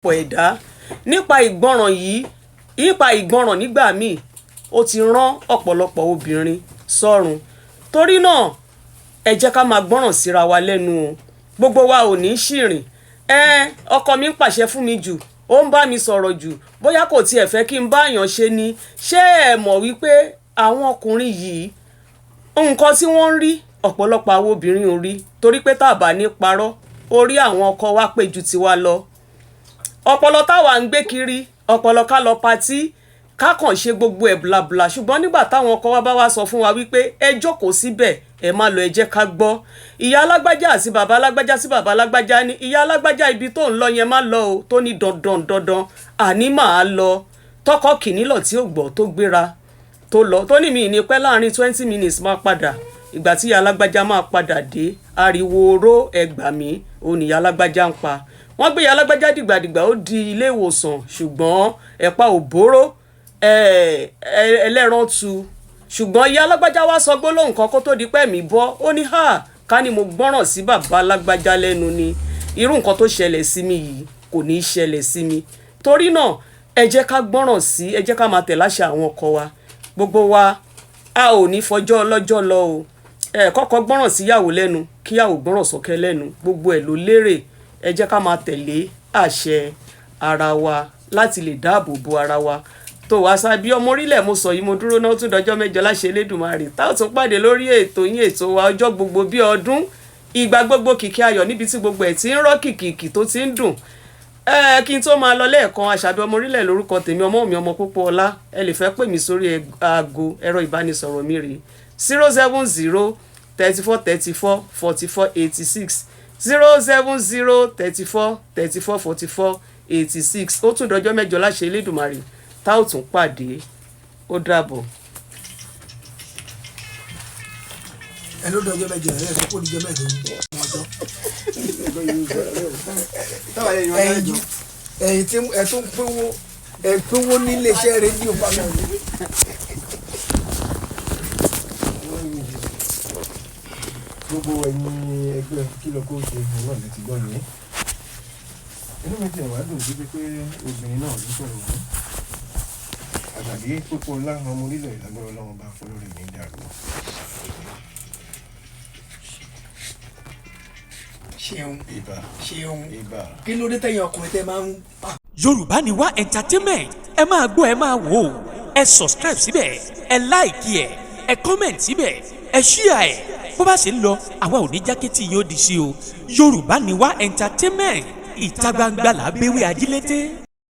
pọ̀ ẹ̀dá nípa ìgbọràn nígbà míì ó ti rán ọ̀pọ̀lọpọ̀ obìnrin sọ́run. Torí náà ẹ jẹ́ ká máa gbọ́ràn síra wa lẹ́nu o, gbogbo wa ò ní ṣìrìn. Ọkọ mi ń pàṣẹ fún mi jù, ó ń bá mi sọ̀rọ̀ jù, bóyá kò tiẹ̀ fẹ́ kí n bá èèyàn ṣe ni. Ṣé ẹ mọ̀ wípé àwọn ọkùnrin yìí nǹkan tí wọ́n ń rí ọ̀pọ̀lọpọ̀ àwọn obìnrin ò rí, torí pé tá a bá ní parọ́ orí àwọn ọkọ wa pé ju tiwa lọ. Ọpọlọ táwa ń gbé kiri, ọpọlọ ká lọ patí ká kàn ṣe gbogbo ẹ̀ blabla, ṣùgbọ́n nígbà táwọn ọkọ wa bá wá sọ fún wa wípé ẹ jókòó síbẹ̀ ẹ má lọ, ẹ jẹ́ ká gbọ́. Ìyá alágbájá àti bàbá alágbájá sí bàbá alágbájá ní ìyá alágbájá ibi tó ń lọ yẹn má lọ o, tó ní dandan àní màá lọ. Tọkọ kìíní lọ tí ò gbọ́ tó gbéra tó lọ, tó ní mi ní pẹ́ láàrin 20 minutes máa padà. Ìgbà tí ìyá alágbájá máa padà dé, ariwo oró ẹgbà mí òun ni ìyá alágbájá ń pa. Wọ́n gbé ìyá alágbájá dìgbàdìgbà ó di ilé ìwòsàn, ṣùgbọ́n ẹ̀pà òbóró ẹlẹ́ran tu. Ṣùgbọ́n ìyá alágbájá wá sọ gbólóhùn kan kó tó di pẹ́ mi bọ́, ó ní ká ní mo gbọ́ràn sí bàbá alágbájá lẹ́nu ni irú nǹkan tó ṣẹlẹ̀ sí mi yìí kò ní í ṣẹlẹ̀ sí mi. Torí náà ẹ jẹ́ ká gbọ́ràn sí, ẹ jẹ́ ká máa tẹ̀lé àṣà àwọn ọkọ wa. Gbogbo wa a ò ní fọjọ́ ọlọ́jọ́ lọ o. Kọ́kọ́ gbọ́ràn sí ìyàwó lẹ́nu kíyàwó gbọ́ràn sọ́kẹ́ lẹ́nu, gbogbo ẹ̀ ló lérè. Ẹ jẹ́ ká máa tẹ̀lé àṣẹ ara wa láti lè dáàbò bo ara wa. Tó wá sábí ọmọ orílẹ̀ mo sọ yìí, mo dúró náà tún dọjọ́ mẹ́jọ láṣẹ Elédùmarè. Tá ò tún pàdé lórí ètò yín, ètò wa ọjọ́ gbogbo bí ọdún, ìgbà gbogbo kìkì ayọ̀, níbi tí gbogbo ẹ̀ ti ń rọ́ kìkìkì tó ti ń dùn. Kí n tó máa lọ lẹ́ẹ̀kan, Àṣàbí ọmọ orílẹ̀ lórúkọ tèmi, ọmọ mi ọmọ púpọ̀ ọlá. Ẹ lè fẹ́ pè mí sórí aago ẹ̀rọ ìbánisọ̀rọ̀ mi rèé 070 34 34 44 86 070 34 34 44 86. Ó tún dọjọ́ mẹ́jọ láṣẹ Elédùmarè tá ò tún pàdé. Ó dàbọ̀. ẹ ló dọjọ́ mẹ́jọ ẹ sọ pé ó dijọ́ mẹ́jọ ẹ̀yin tí ẹ tún pínwó nílé iṣẹ́ rédíò pamọ́. Gbogbo ẹ̀yin ẹgbẹ́ Kílọ̀ Kó Ṣe ìgbọ̀n náà lè ti gbọ́ yẹn. Inú mi ti ẹ̀wá dùn sí pé obìnrin náà ló sọ̀rọ̀ wọn. Àgbàdì púpọ̀ ńlá ọmọ orílẹ̀ ìlágbára Ọlọ́run bá fún lórí ní ìdàrú. Ṣeun kí ló dé tẹ̀yìn ọkùnrin tẹ́ máa ń. Yorùbá ni wá entertainment, ẹ máa gbọ́ ẹ máa wò ó, ẹ subscribe síbẹ̀, ẹ like ẹ comment síbẹ̀, ẹ share ẹ. Bó bá ṣe ń lọ àwa ò ní jákẹ́tì yóò di sí o. Yorùbá ni wá entertainment, ìta gbangba làbẹ́wẹ́ ajílété.